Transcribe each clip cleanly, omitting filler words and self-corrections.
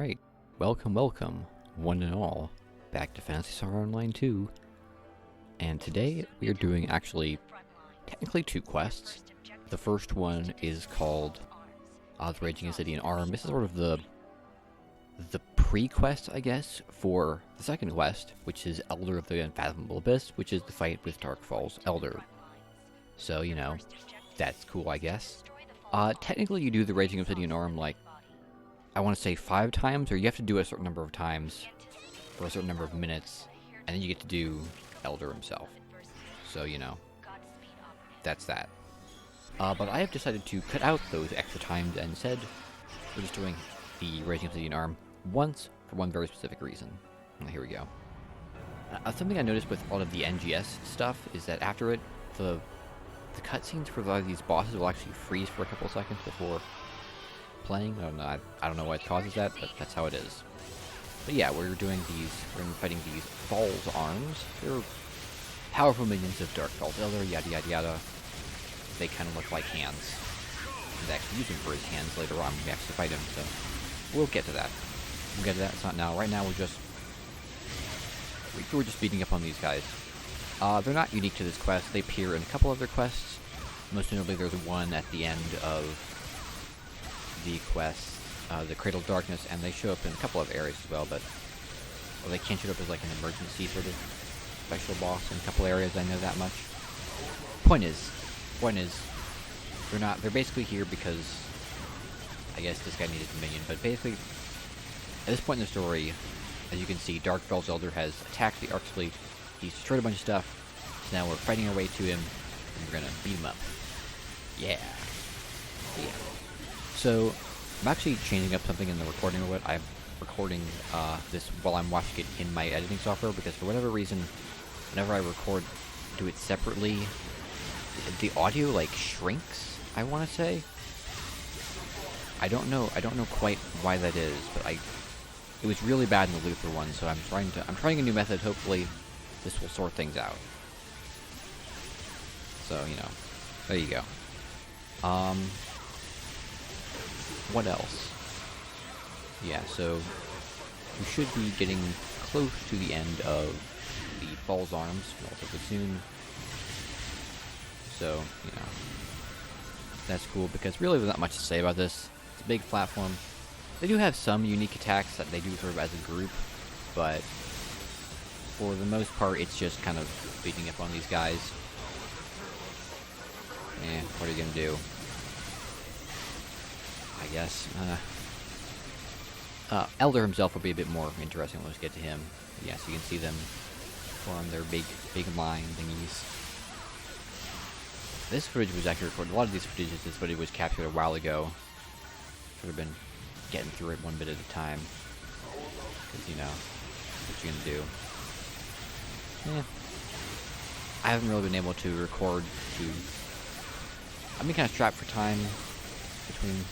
Alright, welcome, one and all, back to Phantasy Star Online 2. And today we are doing technically two quests. The first one is called the Raging Obsidian Arm. This is sort of the pre-quest, I guess, for the second quest, which is Elder of the Unfathomable Abyss, which is the fight with Dark Falz Elder. So, you know, that's cool, I guess. Technically you do the Raging Obsidian Arm, like, I want to say 5 times, or you have to do it a certain number of times for a certain number of minutes, and then you get to do Elder himself. So, you know, that's that. But I have decided to cut out those extra times, and instead, we're just doing the Raging Obsidian Arm once for one very specific reason. Here we go. Something I noticed with all of the NGS stuff is that after it, the cutscenes for a lot of these bosses will actually freeze for a couple seconds before playing. I don't know what causes that, but that's how it is. But yeah, we're going to be fighting these Falz arms. They're powerful minions of Dark Falz Elder, yada yada yada. They kind of look like hands. He's actually using for his hands later on when we actually fight him, so we'll get to that. We'll get to that, it's not now. Right now we're just beating up on these guys. They're not unique to this quest. They appear in a couple other quests. Most notably, there's one at the end of the quest, the Cradle of Darkness, and they show up in a couple of areas as well, but they can't show up as like an emergency sort of special boss in a couple areas, I know that much. Point is, they're basically here because, I guess this guy needed a minion, but basically, at this point in the story, as you can see, Dark Falz Elder has attacked the Arc Fleet, he's destroyed a bunch of stuff, so now we're fighting our way to him, and we're gonna beat him up. Yeah. So, I'm actually changing up something in the recording of it. I'm recording this while I'm watching it in my editing software, because for whatever reason, whenever I do it separately, the audio, like, shrinks, I want to say. I don't know quite why that is, but it was really bad in the Luther one, so I'm trying a new method. Hopefully this will sort things out. So, you know, there you go. What else? Yeah, so we should be getting close to the end of the Falz arms relatively soon. So, you know, that's cool, because really there's not much to say about this. It's a big platform. They do have some unique attacks that they do sort of as a group, but for the most part, it's just kind of beating up on these guys. What are you gonna do? I guess. Elder himself will be a bit more interesting when we get to him. Yeah, so you can see them form their big line thingies. This footage was actually recorded. A lot of this footage was captured a while ago. Should have been getting through it one bit at a time. Because, you know, what you gonna do? I haven't really been able to record I've been kind of strapped for time between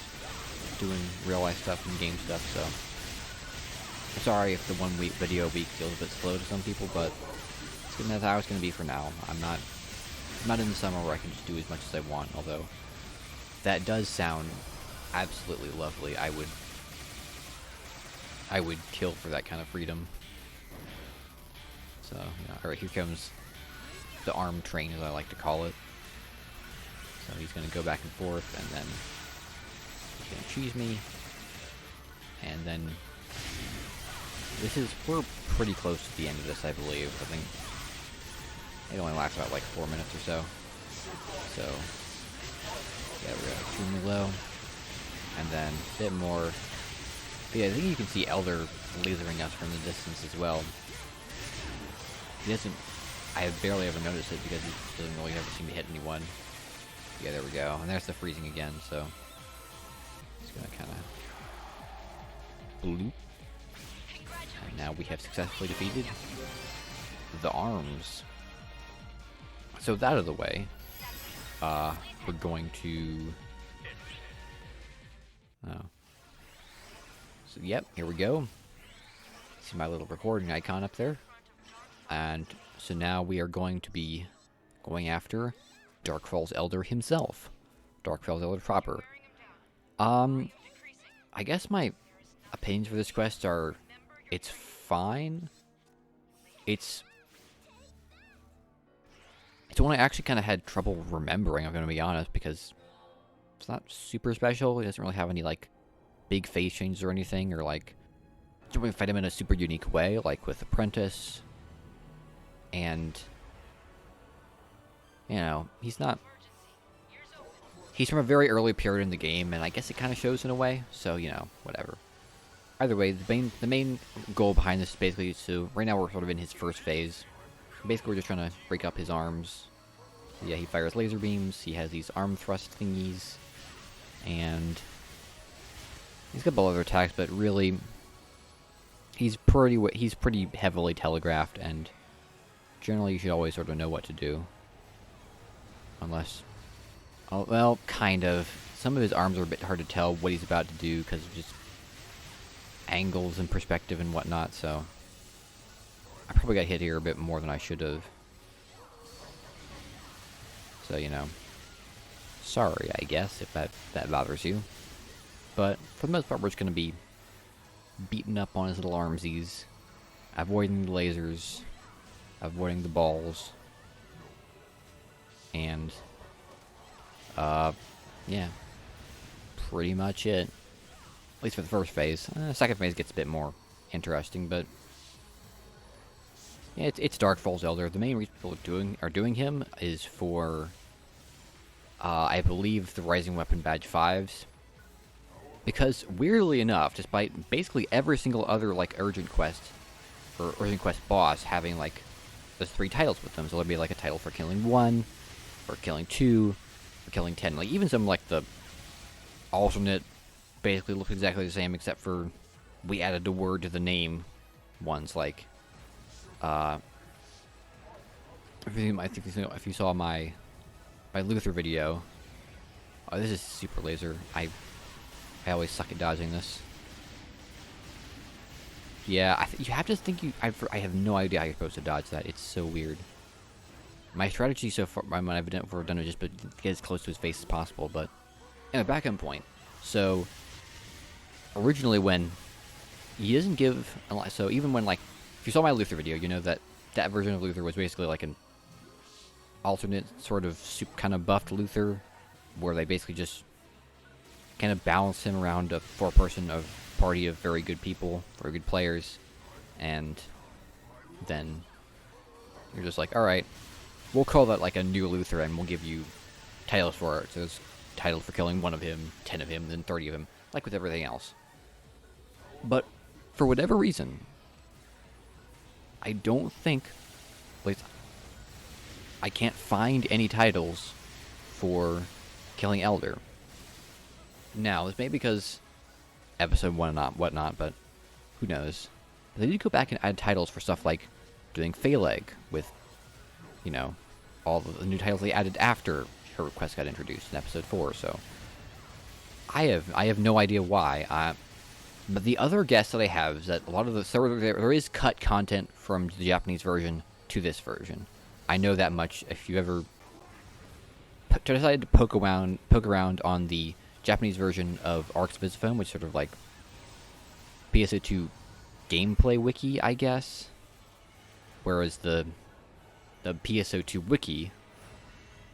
doing real life stuff and game stuff, so I'm sorry if the 1 week video week feels a bit slow to some people, but that's how it's going to be for now. I'm not in the summer where I can just do as much as I want, although that does sound absolutely lovely. I would kill for that kind of freedom. So, you know, alright, here comes the arm train, as I like to call it. So he's going to go back and forth, and then he's going to cheese me. And then we're pretty close to the end of this, I believe. I think it only lasts about like 4 minutes or so. So, yeah, we're extremely low. And then a bit more. But yeah, I think you can see Elder lasering us from the distance as well. I have barely ever noticed it because he doesn't really ever seem to hit anyone. Yeah, there we go. And there's the freezing again, so it's gonna kinda bloop. And now we have successfully defeated the arms. So that out of the way, we're going to so yep, here we go. See my little recording icon up there. And so now we are going to be going after Dark Falz Elder himself. Dark Falz Elder proper. I guess my opinions for this quest are, it's fine. It's one I actually kind of had trouble remembering, I'm going to be honest, because it's not super special. It doesn't really have any, like, big phase changes or anything, or, like, you don't really fight him in a super unique way, like with Apprentice. And, you know, he's from a very early period in the game, and I guess it kind of shows in a way, so, you know, whatever. Either way, the main goal behind this is basically to, right now we're sort of in his first phase. Basically, we're just trying to break up his arms. Yeah, he fires laser beams, he has these arm thrust thingies, and he's got a couple other attacks, but really, he's pretty heavily telegraphed, and generally you should always sort of know what to do. Unless, oh, well, kind of. Some of his arms are a bit hard to tell what he's about to do, because of just angles and perspective and whatnot, so I probably got hit here a bit more than I should have. So, you know, sorry, I guess, if that bothers you. But for the most part, we're just going to be beating up on his little armsies, avoiding the lasers, avoiding the balls, and, yeah, pretty much it. At least for the first phase. Second phase gets a bit more interesting, but yeah, it's Dark Falz Elder. The main reason people are doing him is for, I believe, the Rising Weapon Badge 5s. Because, weirdly enough, despite basically every single other, like, Urgent Quest, or Urgent Quest boss having, like, those 3 titles with them, so there'll be, like, a title for killing 1, for killing 2, for killing 10. Like, even some, like, the alternate basically look exactly the same, except for we added a word to the name ones, like, if you saw my Luther video, this is super laser. I always suck at dodging this. Yeah, you have to think I have no idea how you're supposed to dodge that. It's so weird. My strategy so far, when I've done it, just to get as close to his face as possible. But anyway, back on point. So originally, when he doesn't give a lot, so even when, like, if you saw my Luther video, you know that version of Luther was basically like an alternate sort of kind of buffed Luther, where they basically just kind of balance him around a 4-person party of very good people, very good players, and then you're just like, alright, we'll call that like a new Luther, and we'll give you titles for it. So there's titles for killing 1 of him, 10 of him, then 30 of him, like with everything else. But for whatever reason, I don't think, at least I can't find any titles for killing Elder. Now, this may be because episode 1 and whatnot, but who knows. But they did go back and add titles for stuff like doing Phaleg with, you know, all the new titles they added after her quest got introduced in episode 4, so I have no idea why. But the other guess that I have is that a lot of there is cut content from the Japanese version to this version. I know that much. If you ever decided to poke around on the Japanese version of Arc's Visiphone, which is sort of like PSO2 gameplay wiki, I guess. Whereas the PSO2 wiki,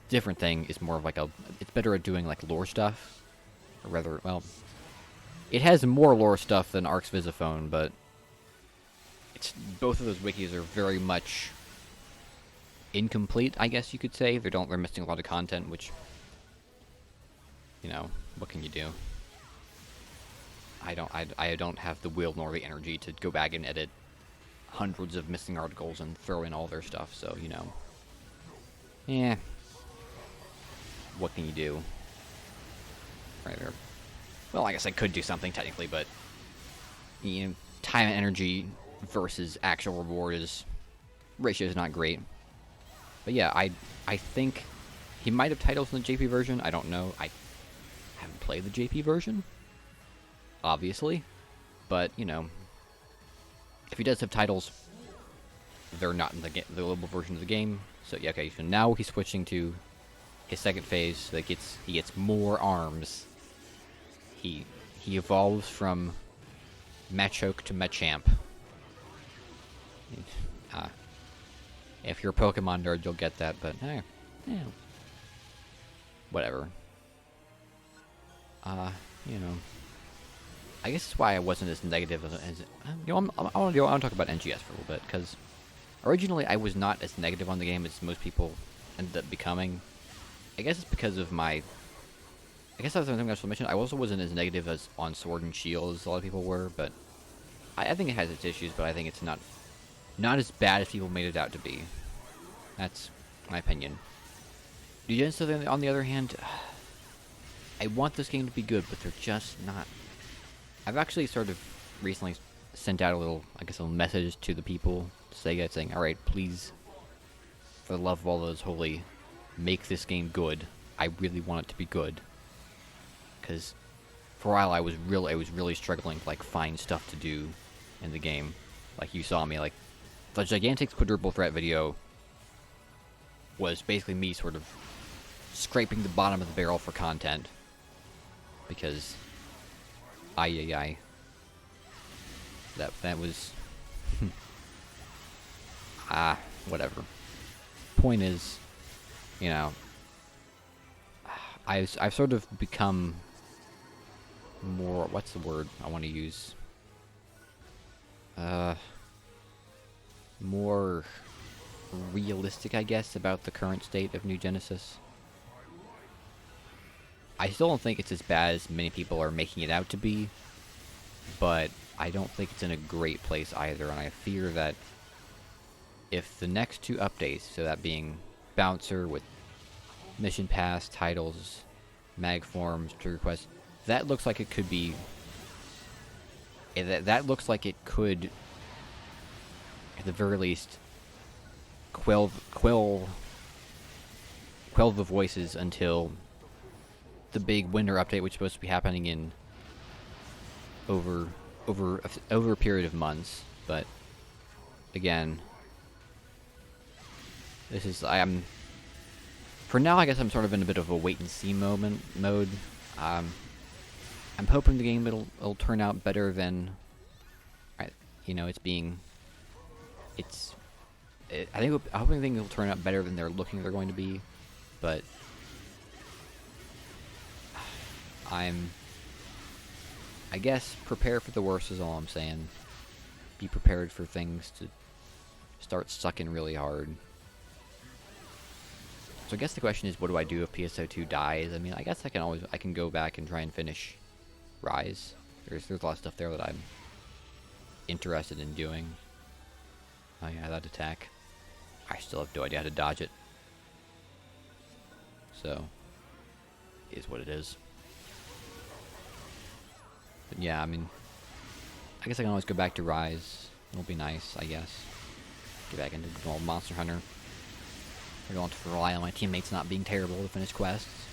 different thing, is more of like it's better at doing like lore stuff. Or rather, well, it has more lore stuff than Arc's Visiphone, but both of those wikis are very much incomplete, I guess you could say. They're missing a lot of content, which, you know, what can you do? I don't have the will nor the energy to go back and edit hundreds of missing articles and throw in all their stuff, so, you know. Yeah. What can you do? Right there. Well, I guess I could do something technically, but, you know, time and energy versus actual reward ratio is not great. But yeah, I think he might have titles in the JP version. I don't know. I haven't played the JP version, obviously, but, you know, if he does have titles, they're not in the global version of the game. So yeah, okay. So now he's switching to his second phase. So that he gets more arms. He evolves from Machoke to Machamp. If you're a Pokemon nerd, you'll get that, but yeah, whatever. You know, I guess that's why I wasn't as negative as you know. I want to talk about NGS for a little bit, because originally I was not as negative on the game as most people ended up becoming. I guess it's because of my. I guess that's something I was mention. I also wasn't as negative as on Sword and Shield as a lot of people were, but I think it has its issues. But I think it's not as bad as people made it out to be. That's my opinion. New Genesis, on the other hand, I want this game to be good, but they're just not. I've actually sort of recently sent out a little message to the people, SEGA, saying, "All right, please, for the love of all those holy, make this game good. I really want it to be good." Because for a while I was really struggling to like find stuff to do in the game. Like you saw me, like the Gigantic Quadruple Threat video was basically me sort of scraping the bottom of the barrel for content. Because that was whatever. Point is, you know, I've sort of become more, what's the word I want to use? More realistic, I guess, about the current state of New Genesis. I still don't think it's as bad as many people are making it out to be, but I don't think it's in a great place either, and I fear that if the next two updates, so that being Bouncer with Mission Pass, titles, mag forms, trigger quests, that looks like it could be. That looks like it could, at the very least, quell the voices until the big winter update, which is supposed to be happening in over a period of months. But again, this is for now, I guess I'm sort of in a bit of a wait and see mode. I'm hoping the game it'll turn out better than, you know, I'm hoping the thing will turn out better than they're going to be, but I guess prepare for the worst is all I'm saying. Be prepared for things to start sucking really hard. So I guess the question is, what do I do if PSO2 dies? I mean, I guess I can go back and try and finish Rise. There's a lot of stuff there that I'm interested in doing. Oh yeah, that attack. I still have no idea how to dodge it. So, it is what it is. But yeah, I mean, I guess I can always go back to Rise. It'll be nice, I guess. Get back into the old Monster Hunter. I don't have to rely on my teammates not being terrible to finish quests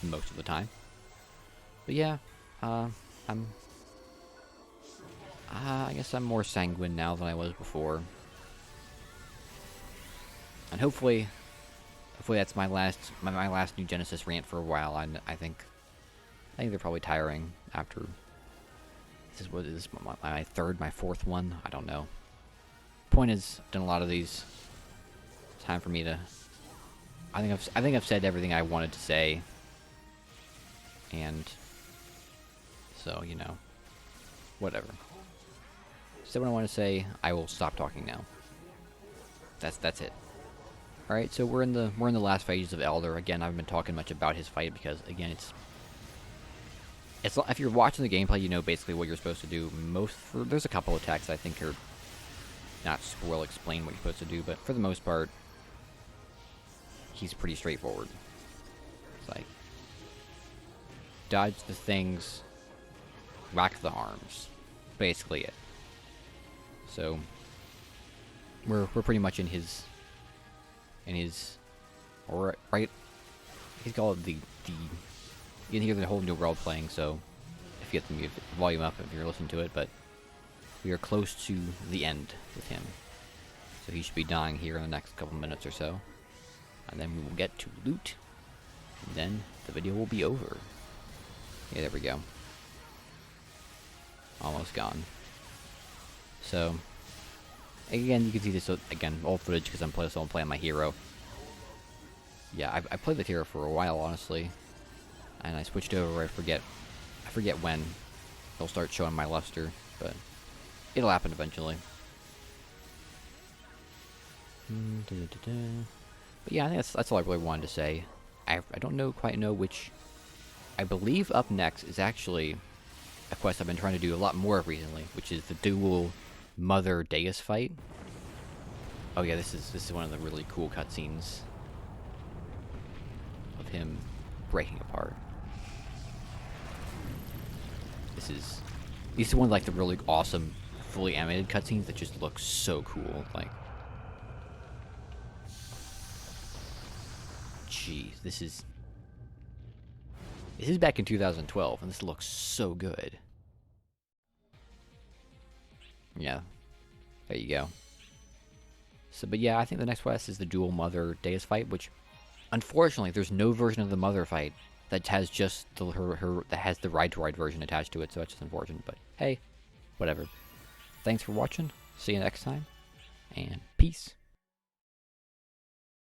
most of the time. But yeah, I guess I'm more sanguine now than I was before. And hopefully that's my last New Genesis rant for a while. I think they're probably tiring after. This is my fourth one. I don't know. Point is, I've done a lot of these. It's time for me to. I think I've said everything I wanted to say. And so, you know, whatever. Said what I want to say. I will stop talking now. That's it. All right, so we're in the last phases of Elder. Again, I haven't been talking much about his fight because, again, it's if you're watching the gameplay, you know basically what you're supposed to do. There's a couple attacks I think are not super well explained what you're supposed to do, but for the most part, he's pretty straightforward. It's like dodge the things, whack the arms, basically it. So we're pretty much in his right. He's called the. You can hear the whole new world playing, so if you get the volume up if you're listening to it, but we are close to the end with him. So he should be dying here in the next couple minutes or so. And then we will get to loot, and then the video will be over. Yeah, there we go. Almost gone. So, again, you can see this, again, old footage because I'm playing my hero. Yeah, I played the hero for a while, honestly. And I switched over, I forget when they'll start showing my luster, but it'll happen eventually. But yeah, I think that's all I really wanted to say. I don't quite know which. I believe up next is actually a quest I've been trying to do a lot more of recently, which is the dual Mother Deus fight. Oh yeah, this is one of the really cool cutscenes of him breaking apart. This is one of like the really awesome fully animated cutscenes that just looks so cool. Like, jeez, this is back in 2012, and this looks so good. Yeah, there you go. So, but yeah, I think the next quest is the dual Mother Deus fight, which, unfortunately, there's no version of the Mother fight that has just that has the ride to ride version attached to it, so that's just unfortunate. But hey, whatever. Thanks for watching. See you next time, and peace.